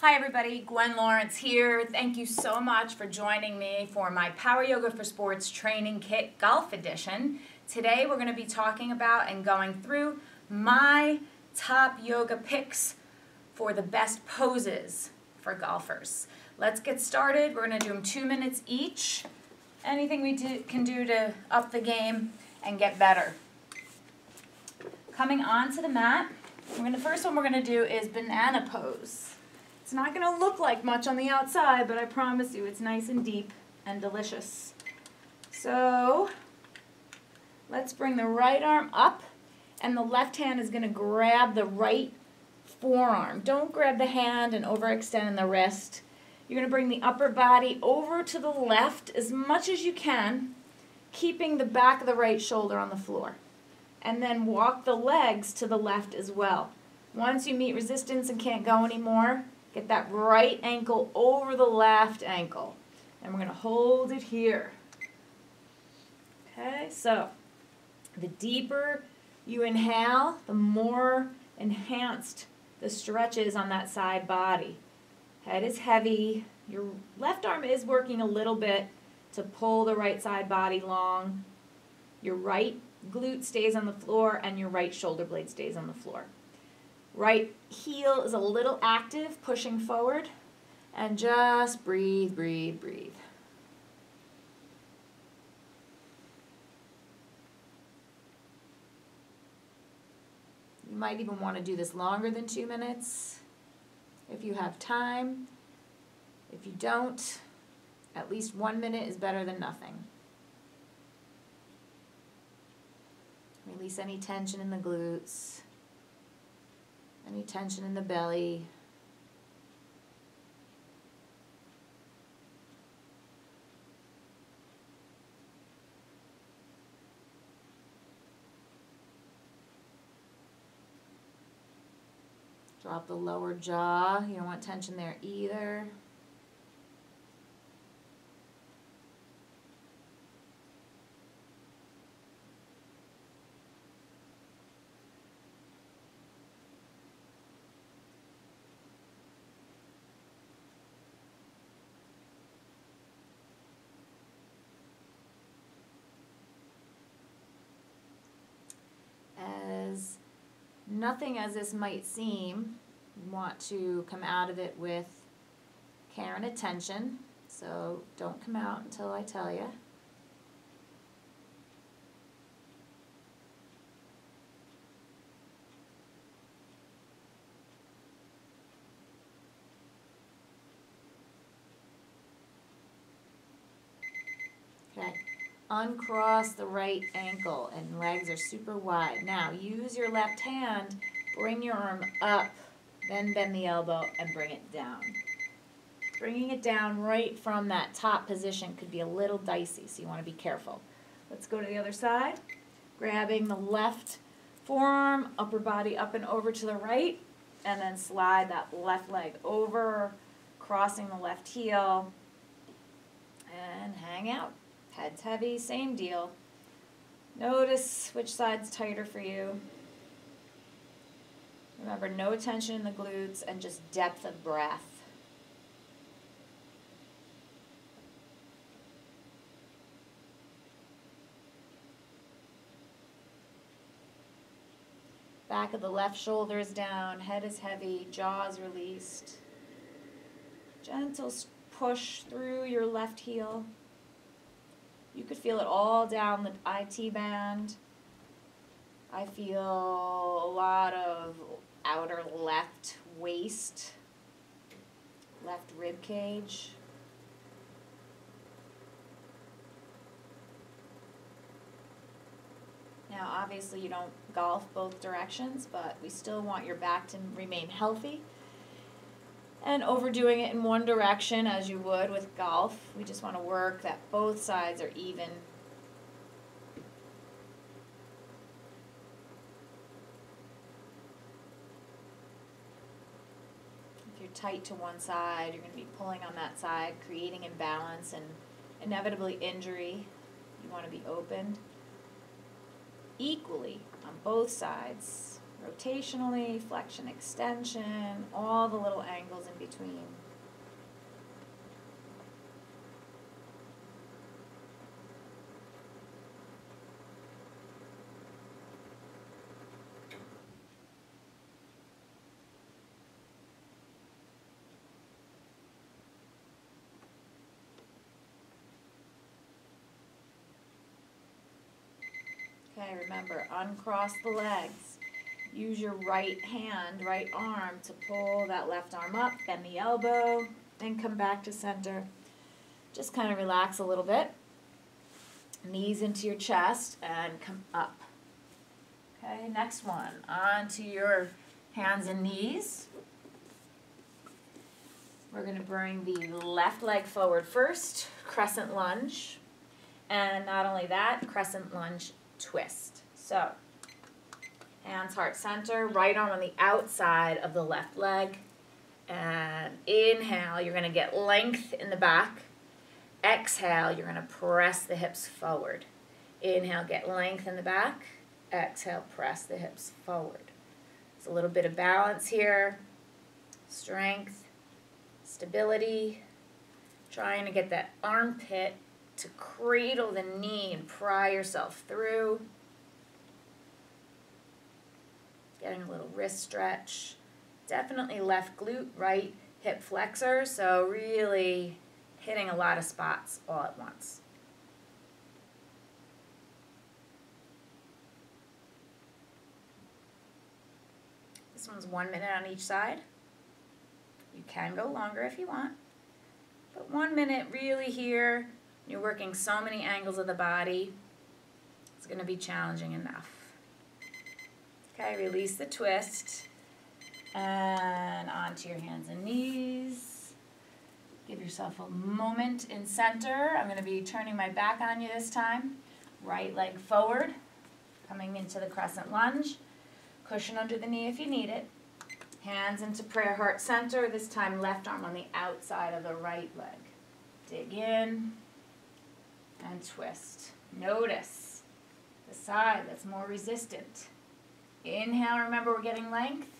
Hi everybody, Gwen Lawrence here. Thank you so much for joining me for my Power Yoga for Sports Training Kit Golf Edition. Today we're going to be talking about and going through my top yoga picks for the best poses for golfers. Let's get started. We're going to do them 2 minutes each. Anything we can do to up the game and get better. Coming onto the mat, the first one we're going to do is banana pose. It's not going to look like much on the outside, but I promise you it's nice and deep and delicious. So let's bring the right arm up, and the left hand is going to grab the right forearm. Don't grab the hand and overextend in the wrist. You're going to bring the upper body over to the left as much as you can, keeping the back of the right shoulder on the floor. And then walk the legs to the left as well. Once you meet resistance and can't go anymore, get that right ankle over the left ankle. And we're going to hold it here. Okay, so the deeper you inhale, the more enhanced the stretch is on that side body. Head is heavy. Your left arm is working a little bit to pull the right side body long. Your right glute stays on the floor and your right shoulder blade stays on the floor. Right heel is a little active, pushing forward, and just breathe, breathe, breathe. You might even want to do this longer than 2 minutes if you have time. If you don't, at least 1 minute is better than nothing. Release any tension in the glutes. Any tension in the belly. Drop the lower jaw. You don't want tension there either. Nothing as this might seem, you want to come out of it with care and attention, so don't come out until I tell you. Okay. Uncross the right ankle and legs are super wide. Now use your left hand, bring your arm up, then bend the elbow and bring it down. Bringing it down right from that top position could be a little dicey, so you want to be careful. Let's go to the other side. Grabbing the left forearm, upper body up and over to the right, and then slide that left leg over, crossing the left heel, and hang out. Head's heavy, same deal. Notice which side's tighter for you. Remember, no tension in the glutes and just depth of breath. Back of the left shoulder is down, head is heavy, jaw is released. Gentle push through your left heel. You could feel it all down the IT band. I feel a lot of outer left waist, left rib cage. Now, obviously you don't golf both directions, but we still want your back to remain healthy. And overdoing it in one direction as you would with golf. We just want to work that both sides are even. If you're tight to one side, you're going to be pulling on that side, creating imbalance and inevitably injury. You want to be opened equally on both sides. rotationally, flexion, extension, all the little angles in between. Okay, remember, uncross the legs. Use your right hand, right arm to pull that left arm up, bend the elbow, and come back to center. Just kind of relax a little bit. Knees into your chest and come up. Okay, next one. Onto your hands and knees. We're going to bring the left leg forward first, crescent lunge. And not only that, crescent lunge twist. So, hands heart center, right arm on the outside of the left leg. And inhale, you're going to get length in the back. Exhale, you're going to press the hips forward. Inhale, get length in the back. Exhale, press the hips forward. It's a little bit of balance here. Strength, stability. Trying to get that armpit to cradle the knee and pry yourself through. Getting a little wrist stretch. Definitely left glute, right hip flexor, so really hitting a lot of spots all at once. This one's 1 minute on each side. You can go longer if you want, but 1 minute really here. You're working so many angles of the body. It's going to be challenging enough. Okay, release the twist. And onto your hands and knees. Give yourself a moment in center. I'm going to be turning my back on you this time. Right leg forward. Coming into the crescent lunge. Cushion under the knee if you need it. Hands into prayer heart center. This time left arm on the outside of the right leg. Dig in. And twist. Notice the side that's more resistant. Inhale, remember we're getting length.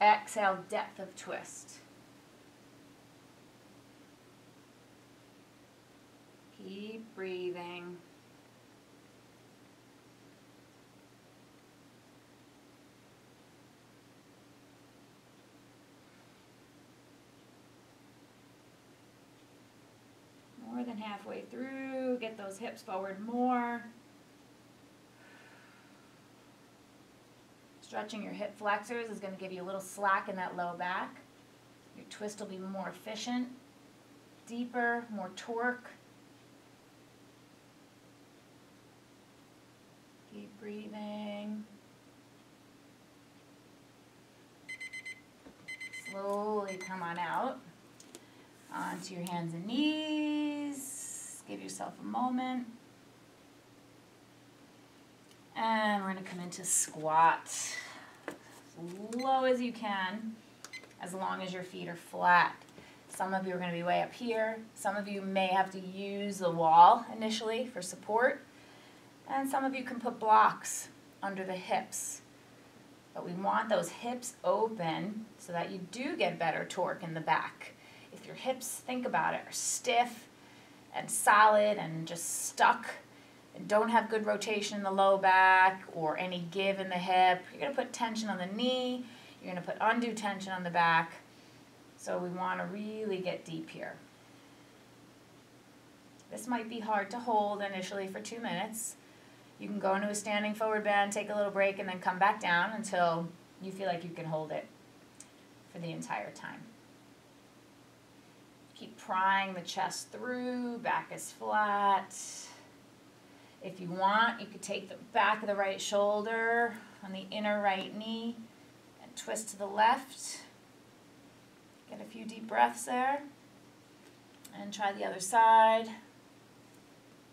Exhale, depth of twist. Keep breathing. More than halfway through, get those hips forward more. Stretching your hip flexors is going to give you a little slack in that low back. Your twist will be more efficient, deeper, more torque. Keep breathing. Slowly come on out. Onto your hands and knees. Give yourself a moment. And we're going to come into squat. As low as you can, as long as your feet are flat. Some of you are going to be way up here. Some of you may have to use the wall initially for support. And some of you can put blocks under the hips. But we want those hips open so that you do get better torque in the back. If your hips, think about it, are stiff and solid and just stuck and don't have good rotation in the low back or any give in the hip, you're going to put tension on the knee, you're going to put undue tension on the back. So we want to really get deep here. This might be hard to hold initially for 2 minutes. You can go into a standing forward bend, take a little break, and then come back down until you feel like you can hold it for the entire time. Keep prying the chest through, back is flat. If you want, you could take the back of the right shoulder on the inner right knee and twist to the left. Get a few deep breaths there. And try the other side.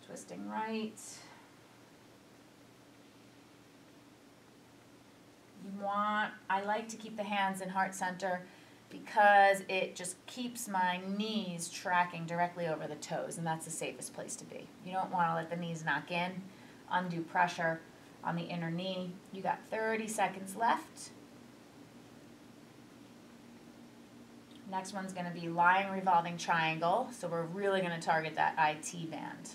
Twisting right. I like to keep the hands in heart center because it just keeps my knees tracking directly over the toes, and that's the safest place to be. You don't want to let the knees knock in, undue pressure. on the inner knee. You got 30 seconds left. Next one's going to be lying revolving triangle. So we're really going to target that IT band.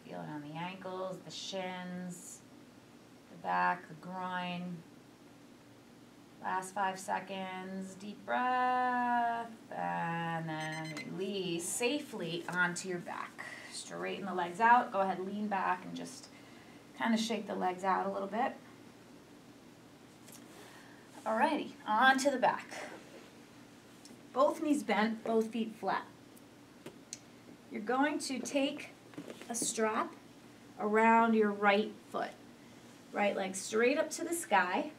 Feel it on the ankles, the shins, the back, the groin. Last 5 seconds, deep breath, and then release safely onto your back. Straighten the legs out. Go ahead, lean back and just kind of shake the legs out a little bit. Alrighty, on to the back. Both knees bent, both feet flat. You're going to take a strap around your right foot. Right leg straight up to the sky.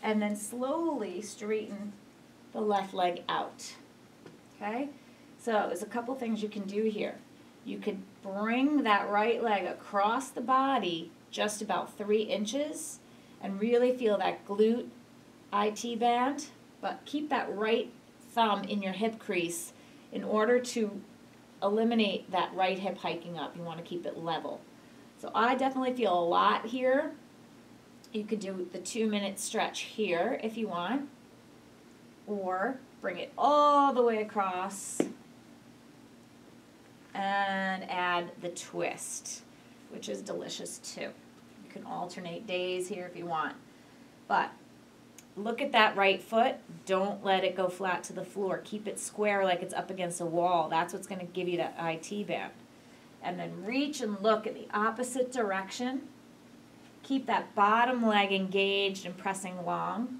And then slowly straighten the left leg out, okay? So there's a couple things you can do here. You could bring that right leg across the body just about 3 inches and really feel that glute IT band, but keep that right thumb in your hip crease in order to eliminate that right hip hiking up. You want to keep it level. So I definitely feel a lot here. You could do the 2-minute stretch here if you want, or bring it all the way across and add the twist, which is delicious too. You can alternate days here if you want. But look at that right foot. Don't let it go flat to the floor. Keep it square like it's up against a wall. That's what's going to give you that IT band. And then reach and look in the opposite direction. Keep that bottom leg engaged and pressing long.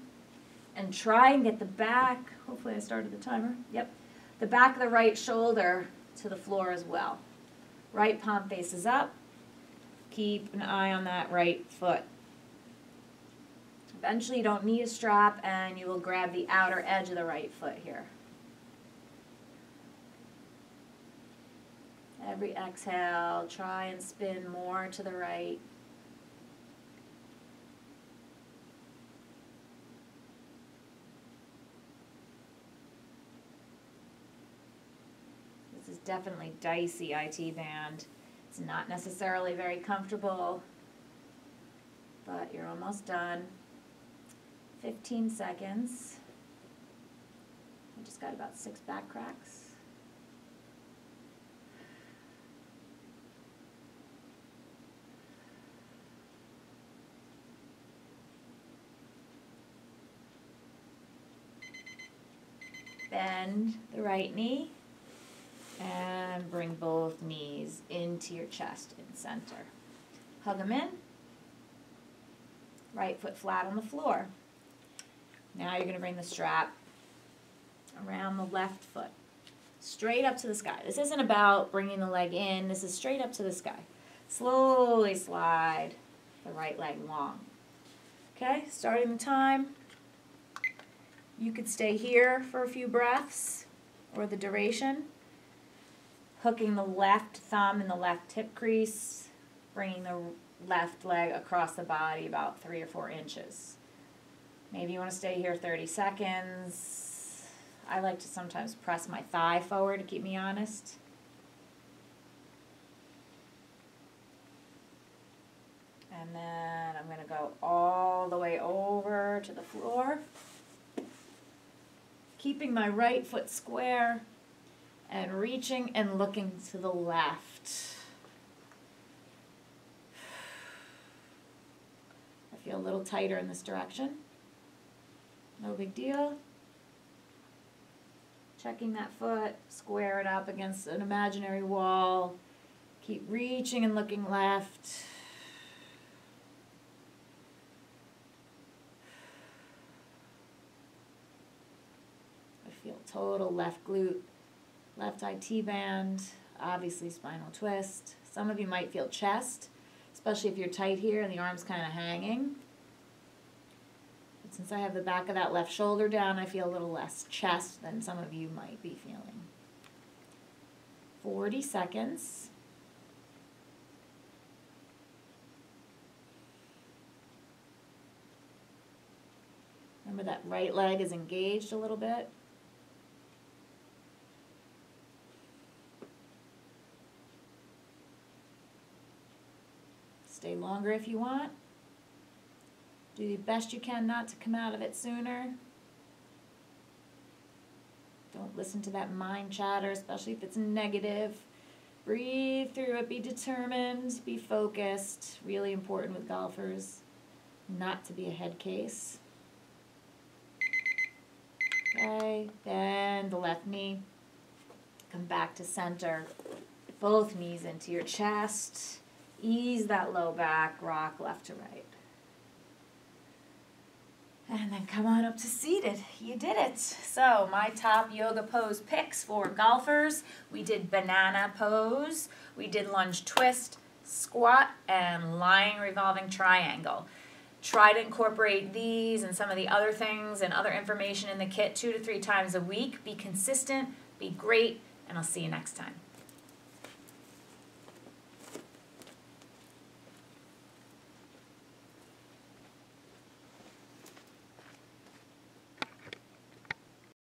And try and get the back, hopefully I started the timer, yep, the back of the right shoulder to the floor as well. Right palm faces up. Keep an eye on that right foot. Eventually you don't need a strap and you will grab the outer edge of the right foot here. Every exhale, try and spin more to the right. This is definitely dicey IT band. It's not necessarily very comfortable, but you're almost done. 15 seconds. I just got about 6 back cracks. Bend the right knee and bring both knees into your chest in center. Hug them in. Right foot flat on the floor. Now you're going to bring the strap around the left foot, straight up to the sky. This isn't about bringing the leg in. This is straight up to the sky. Slowly slide the right leg long. Okay, starting the time. You could stay here for a few breaths or the duration. Hooking the left thumb in the left hip crease, bringing the left leg across the body about 3 or 4 inches. Maybe you want to stay here 30 seconds. I like to sometimes press my thigh forward to keep me honest. And then I'm going to go all the way over to the floor. Keeping my right foot square and reaching and looking to the left. I feel a little tighter in this direction. No big deal. Checking that foot, square it up against an imaginary wall. Keep reaching and looking left. I feel total left glute, left IT band, obviously spinal twist. Some of you might feel chest, especially if you're tight here and the arm's kind of hanging. But since I have the back of that left shoulder down, I feel a little less chest than some of you might be feeling. 40 seconds. Remember that right leg is engaged a little bit. Stay longer if you want. Do the best you can not to come out of it sooner. Don't listen to that mind chatter, especially if it's negative. Breathe through it. Be determined. Be focused. Really important with golfers not to be a head case. Okay, bend the left knee. Come back to center. Both knees into your chest. Ease that low back. Rock left to right. And then come on up to seated. You did it. So my top yoga pose picks for golfers. We did banana pose. We did lunge twist, squat, and lying revolving triangle. Try to incorporate these and some of the other things and other information in the kit 2 to 3 times a week. Be consistent, be great, and I'll see you next time.